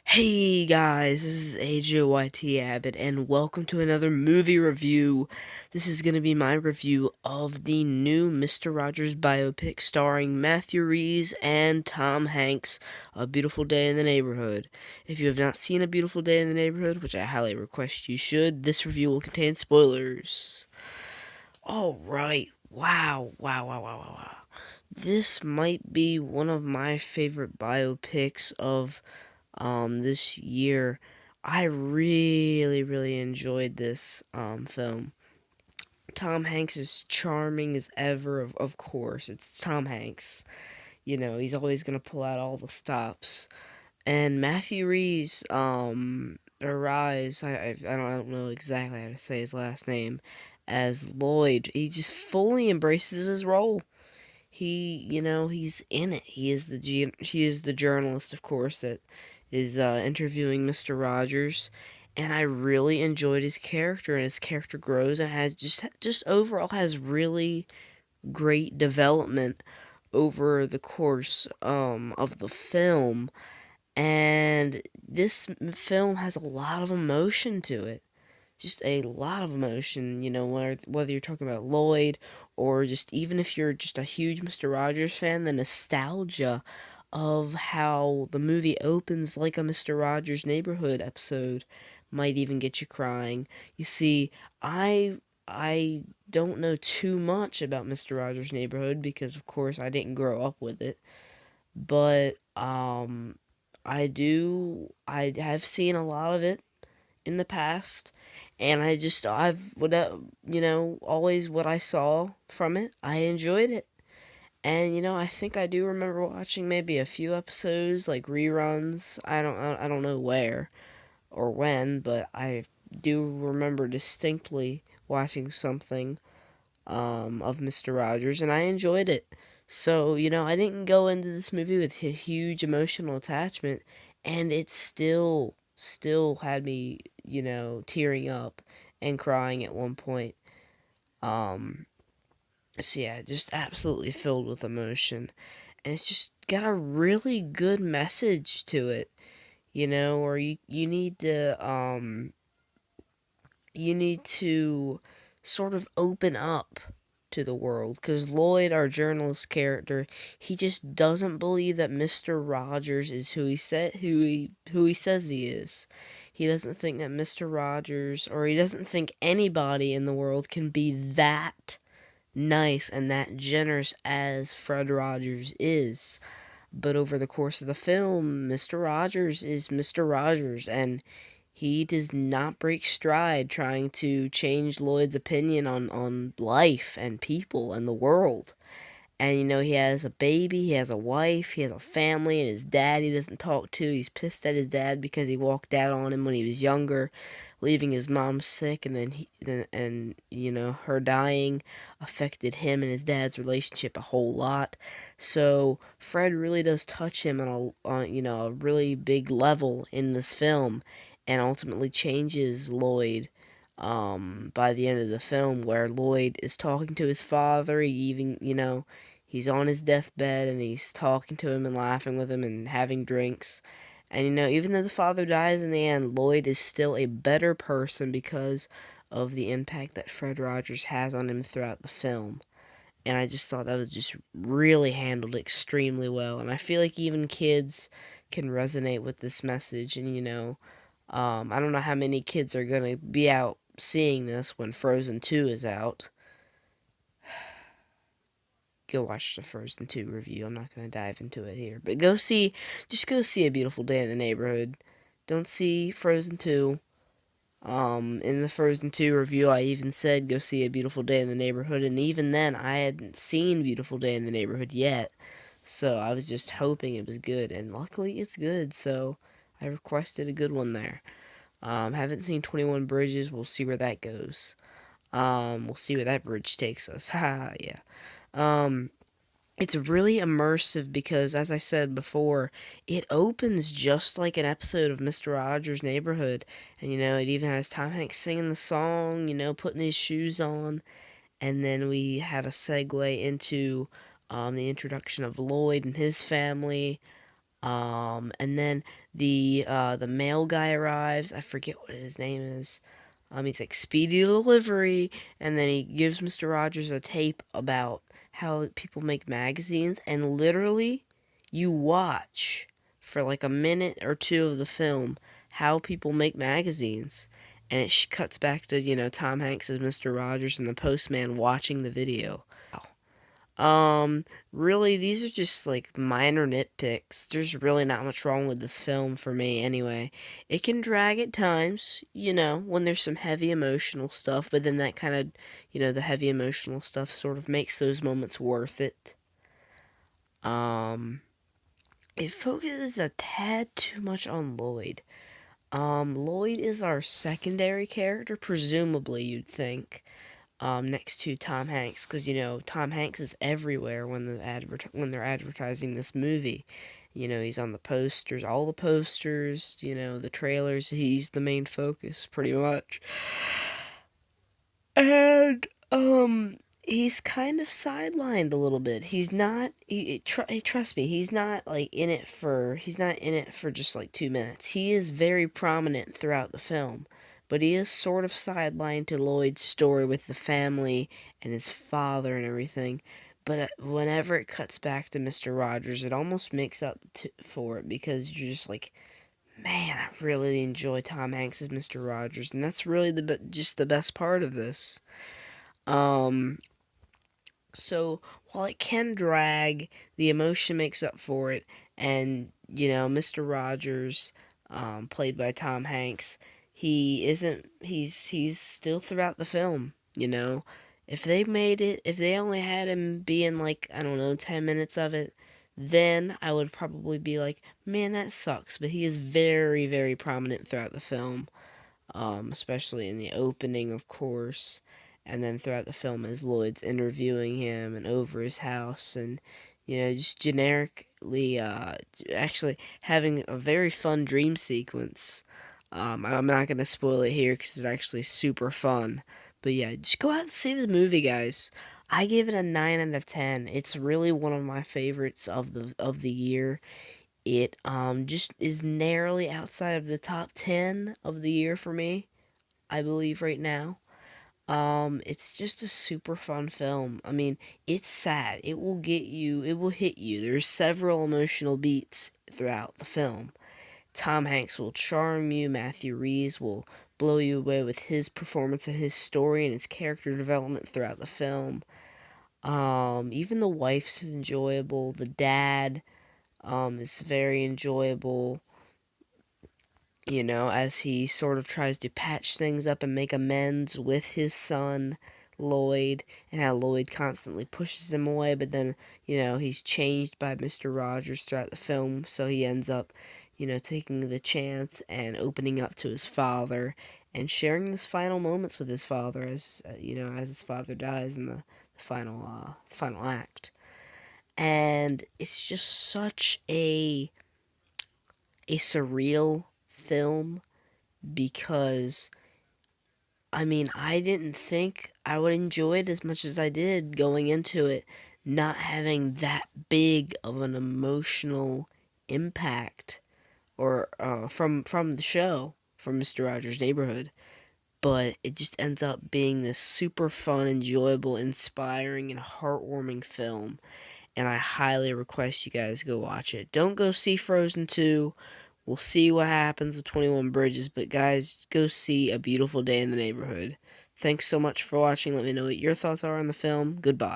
Hey guys, this is AJYT Abbott, and welcome to another movie review. This is going to be my review of the new Mr. Rogers biopic starring Matthew Rhys and Tom Hanks, A Beautiful Day in the Neighborhood. If you have not seen A Beautiful Day in the Neighborhood, which I highly request you should, this review will contain spoilers. Alright, wow. This might be one of my favorite biopics of this year. I really enjoyed this film. Tom Hanks is charming as ever, of course. It's Tom Hanks. You know, he's always going to pull out all the stops. And Matthew Rhys, I don't know exactly how to say his last name, as Lloyd. He just fully embraces his role. He's in it. He is the journalist, of course, that is interviewing Mr. Rogers, and I really enjoyed his character, and his character grows and has just overall has really great development over the course of the film, and this film has a lot of emotion to it, just a lot of emotion, whether you're talking about Lloyd or just even if you're just a huge Mr. Rogers fan, the nostalgia of how the movie opens like a Mr. Rogers Neighborhood episode might even get you crying. You see, I don't know too much about Mr. Rogers Neighborhood because of course I didn't grow up with it, but I have seen a lot of it in the past, and always what I saw from it, I enjoyed it. And I think I do remember watching maybe a few episodes, like reruns. I don't know where or when, but I do remember distinctly watching something of Mr. Rogers, and I enjoyed it. So, I didn't go into this movie with a huge emotional attachment, and it still had me, tearing up and crying at one point. Um, so yeah, just absolutely filled with emotion. And it's just got a really good message to it, or you need to sort of open up to the world, because Lloyd, our journalist character, he just doesn't believe that Mr. Rogers is who he says he is. He doesn't think that Mr. Rogers, or he doesn't think anybody in the world can be that nice and that generous as Fred Rogers is. But over the course of the film, Mr. Rogers is Mr. Rogers, and he does not break stride trying to change Lloyd's opinion on life and people and the world. And he has a baby, he has a wife, he has a family, and his dad he doesn't talk to. He's pissed at his dad because he walked out on him when he was younger, leaving his mom sick, and her dying affected him and his dad's relationship a whole lot. So Fred really does touch him on a really big level in this film, and ultimately changes Lloyd by the end of the film, where Lloyd is talking to his father. He even, he's on his deathbed and he's talking to him and laughing with him and having drinks. And, even though the father dies in the end, Lloyd is still a better person because of the impact that Fred Rogers has on him throughout the film. And I just thought that was just really handled extremely well. And I feel like even kids can resonate with this message. And, I don't know how many kids are going to be out seeing this when Frozen 2 is out. Go watch the Frozen 2 review. I'm not going to dive into it here. But just go see A Beautiful Day in the Neighborhood. Don't see Frozen 2. In the Frozen 2 review, I even said go see A Beautiful Day in the Neighborhood. And even then, I hadn't seen Beautiful Day in the Neighborhood yet. So I was just hoping it was good. And luckily, it's good. So I requested a good one there. Haven't seen 21 Bridges. We'll see where that goes. We'll see where that bridge takes us. Ha, yeah. Um, it's really immersive because, as I said before, it opens just like an episode of Mr. Rogers' Neighborhood. And, it even has Tom Hanks singing the song, putting his shoes on. And then we have a segue into the introduction of Lloyd and his family. And then the mail guy arrives. I forget what his name is. He's like speedy delivery, and then he gives Mr. Rogers a tape about how people make magazines, and literally, you watch for like a minute or two of the film how people make magazines, and it cuts back to Tom Hanks as Mr. Rogers and the postman watching the video. Really, these are just like minor nitpicks. There's really not much wrong with this film for me anyway. It can drag at times, when there's some heavy emotional stuff, but then that kind of, the heavy emotional stuff sort of makes those moments worth it. Um, it focuses a tad too much on Lloyd. Lloyd is our secondary character, presumably, you'd think. Next to Tom Hanks, because Tom Hanks is everywhere when they're advertising this movie. He's on the posters, all the posters, the trailers. He's the main focus, pretty much. And he's kind of sidelined a little bit. He's not. Trust me, he's not like in it for. He's not in it for just like 2 minutes. He is very prominent throughout the film, but he is sort of sidelined to Lloyd's story with the family and his father and everything. But whenever it cuts back to Mr. Rogers, it almost makes up for it, because you're just like, man, I really enjoy Tom Hanks as Mr. Rogers, and that's really just the best part of this. Um, so while it can drag, the emotion makes up for it, and Mr. Rogers, played by Tom Hanks, he isn't. He's still throughout the film. If they only had him be in like, I don't know, 10 minutes of it, then I would probably be like, man, that sucks. But he is very, very prominent throughout the film, especially in the opening, of course, and then throughout the film as Lloyd's interviewing him and over his house, and just generically, actually having a very fun dream sequence. I'm not gonna spoil it here because it's actually super fun. But yeah, just go out and see the movie, guys. I give it a 9 out of 10. It's really one of my favorites of the year. It just is narrowly outside of the top 10 of the year for me, I believe right now. It's just a super fun film. I mean, it's sad. It will get you, it will hit you. There's several emotional beats throughout the film. Tom Hanks will charm you. Matthew Rhys will blow you away with his performance and his story and his character development throughout the film. Even the wife's enjoyable. The dad, is very enjoyable. As he sort of tries to patch things up and make amends with his son, Lloyd, and how Lloyd constantly pushes him away, but then, he's changed by Mr. Rogers throughout the film, so he ends up, taking the chance and opening up to his father and sharing his final moments with his father as, as his father dies in the final act. And it's just such a surreal film, because I mean, I didn't think I would enjoy it as much as I did going into it, not having that big of an emotional impact, or from the show, from Mr. Rogers' Neighborhood. But it just ends up being this super fun, enjoyable, inspiring, and heartwarming film, and I highly request you guys go watch it. Don't go see Frozen 2. We'll see what happens with 21 Bridges, but guys, go see A Beautiful Day in the Neighborhood. Thanks so much for watching. Let me know what your thoughts are on the film. Goodbye.